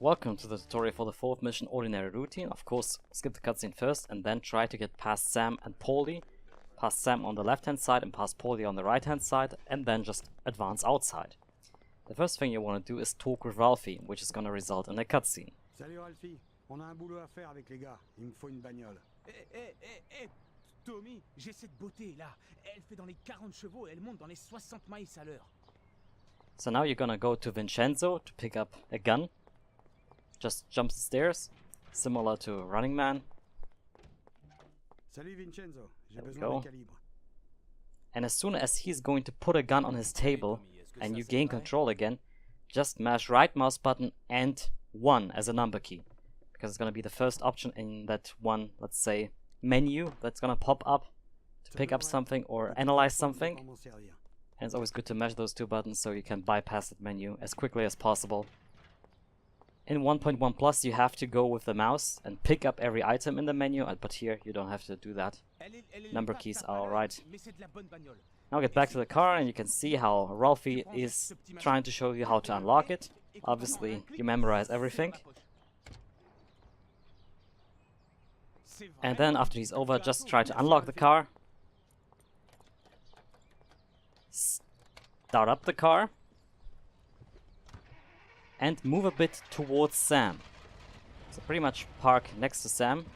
Welcome to the tutorial for the 4th mission Ordinary Routine. Of course, skip the cutscene first and then try to get past Sam and Paulie. Past Sam on the left hand side and past Paulie on the right hand side, and then just advance outside. The first thing you want to do is talk with Ralphie, which is going to result in a cutscene. Salut Ralphie, on a un boulot à faire avec les gars, il me faut une bagnole. Tommy, j'ai cette beauté là, elle fait dans les 40 chevaux et elle monte dans les 60 miles à l'heure. So now you're gonna go to Vincenzo to pick up a gun. Just jump the stairs, similar to Running Man. Salut Vincenzo, j'ai There we besoin go. d'un calibre. And as soon as he's going to put a gun on his table and you gain control again, just mash right mouse button and 1 as a number key. Because it's gonna be the first option in that one, let's say, menu that's gonna pop up to pick up something or analyze something. And it's always good to mash those 2 buttons so you can bypass that menu as quickly as possible. In 1.1 Plus you have to go with the mouse and pick up every item in the menu, but here you don't have to do that. Number keys are alright. Now get back to the car and you can see how Ralphie is trying to show you how to unlock it. Obviously you memorize everything. And then after he's over, just try to unlock the car. Start up the car. And move a bit towards Sam. So pretty much park next to Sam,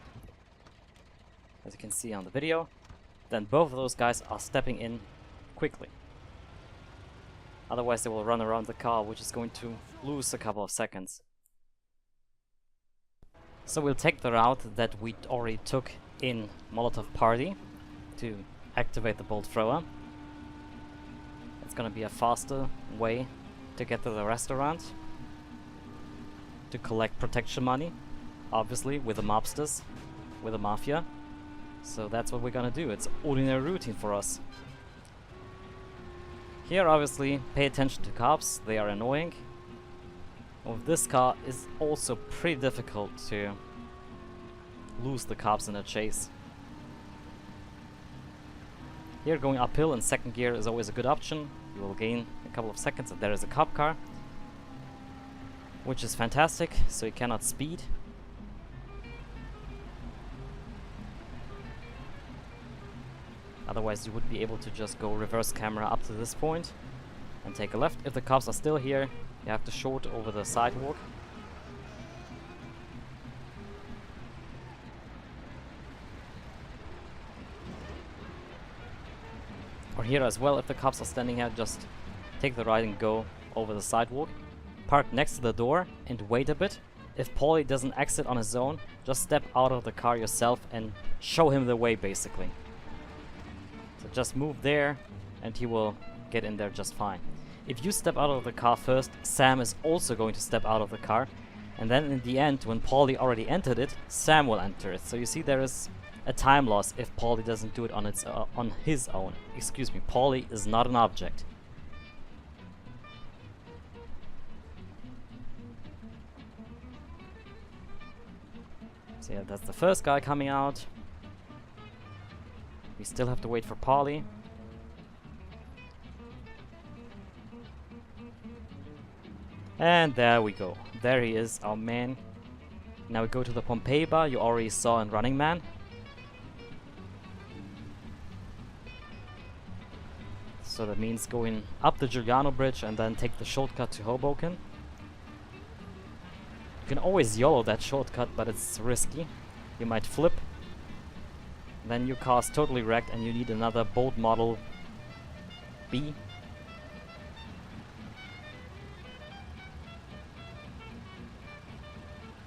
as you can see on the video. Then both of those guys are stepping in quickly. Otherwise they will run around the car, which is going to lose a couple of seconds. So we'll take the route that we already took in Molotov Party to activate the bolt thrower. It's gonna be a faster way to get to the restaurant, to collect protection money, obviously with the mobsters, with the Mafia. So that's what we're gonna do. It's ordinary routine for us. Here obviously pay attention to cops, they are annoying. With this car is also pretty difficult to lose the cops in a chase. Here going uphill in 2nd gear is always a good option. You will gain a couple of seconds if there is a cop car, which is fantastic, so you cannot speed. Otherwise you would be able to just go reverse camera up to this point and take a left. If the cops are still here, you have to short over the sidewalk. Or here as well, if the cops are standing here, just take the right and go over the sidewalk. Park next to the door and wait a bit. If Paulie doesn't exit on his own, just step out of the car yourself and show him the way, basically. So just move there and he will get in there just fine. If you step out of the car first, Sam is also going to step out of the car. And then in the end, when Paulie already entered it, Sam will enter it. So you see there is a time loss if Paulie doesn't do it on his own. Excuse me, Paulie is not an object. So yeah, that's the first guy coming out. We still have to wait for Paulie. And there we go. There he is, our man. Now we go to the Pompeii bar you already saw in Running Man. So that means going up the Giuliano Bridge and then take the shortcut to Hoboken. You can always YOLO that shortcut, but it's risky. You might flip. Then your car's totally wrecked and you need another Bolt Model B.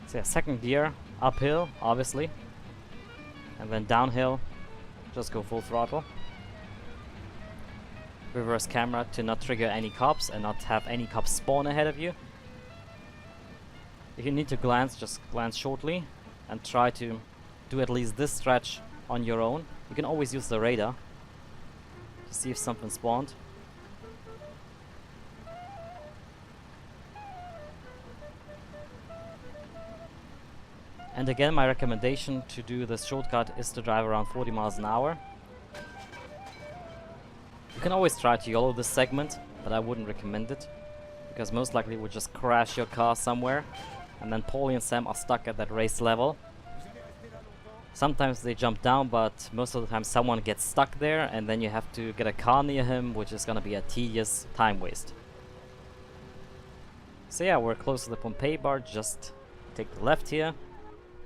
So yeah, 2nd gear, uphill, obviously. And then downhill, just go full throttle. Reverse camera to not trigger any cops and not have any cops spawn ahead of you. If you need to glance, just glance shortly and try to do at least this stretch on your own. You can always use the radar to see if something spawned. And again, my recommendation to do this shortcut is to drive around 40 miles an hour. You can always try to YOLO this segment, but I wouldn't recommend it, because most likely it would just crash your car somewhere And then Paulie and Sam are stuck at that race level. Sometimes they jump down, but most of the time someone gets stuck there, and then you have to get a car near him, which is gonna be a tedious time waste. So yeah, we're close to the Pompeii bar. Just take the left here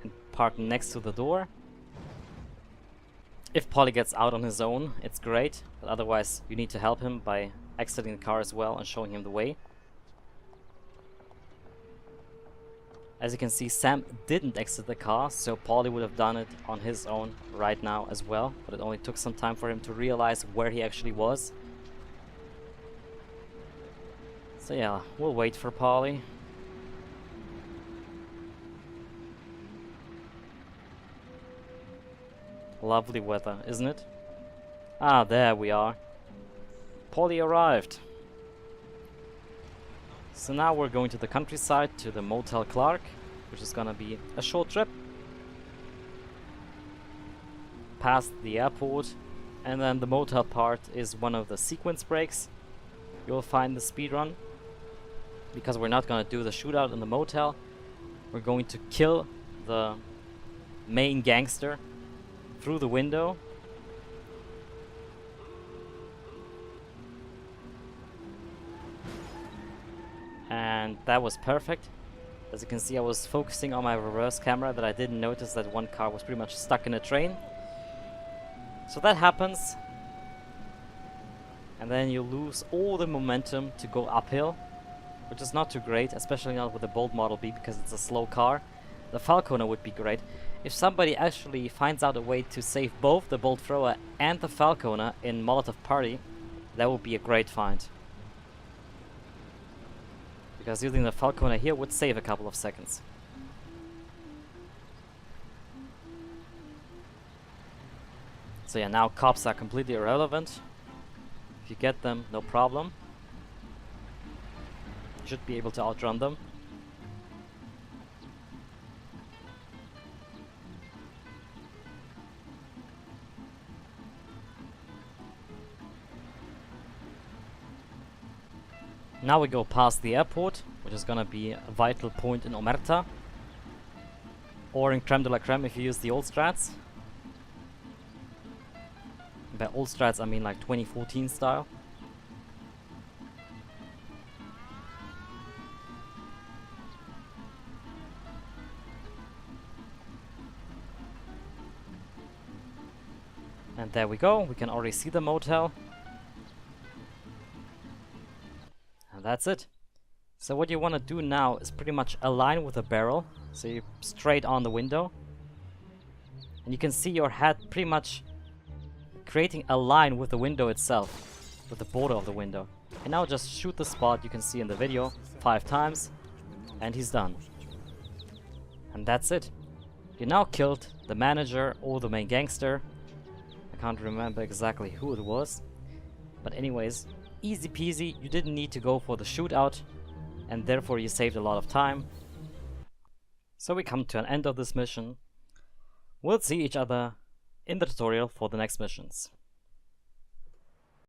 and park next to the door. If Paulie gets out on his own, it's great, but otherwise you need to help him by exiting the car as well and showing him the way. As you can see, Sam didn't exit the car, so Paulie would have done it on his own right now as well, but it only took some time for him to realize where he actually was. So yeah, we'll wait for Paulie. Lovely weather, isn't it? Ah, there we are. Paulie arrived. So now we're going to the countryside, to the Motel Clark, which is gonna be a short trip. Past the airport, and then the motel part is one of the sequence breaks you'll find in the speedrun. Because we're not gonna do the shootout in the motel, we're going to kill the main gangster through the window. And that was perfect. As you can see, I was focusing on my reverse camera that I didn't notice that one car was pretty much stuck in a train. So that happens. And then you lose all the momentum to go uphill, which is not too great, especially not with the Bolt Model B because it's a slow car. The Falconer would be great. If somebody actually finds out a way to save both the Bolt Thrower and the Falconer in Molotov Party, that would be a great find. Because using the Falconer here would save a couple of seconds. So yeah, now cops are completely irrelevant. If you get them, no problem. You should be able to outrun them. Now we go past the airport, which is gonna be a vital point in Omerta. Or in Creme de la Creme if you use the old strats. By old strats I mean like 2014 style. And there we go, we can already see the motel. And that's it. So what you want to do now is pretty much align with the barrel, so you're straight on the window. And you can see your head pretty much creating a line with the window itself, with the border of the window. And now just shoot the spot you can see in the video 5 times, and he's done. And that's it. You now killed the manager or the main gangster. I can't remember exactly who it was. But anyways, easy peasy, you didn't need to go for the shootout, and therefore you saved a lot of time. So we come to an end of this mission. We'll see each other in the tutorial for the next missions.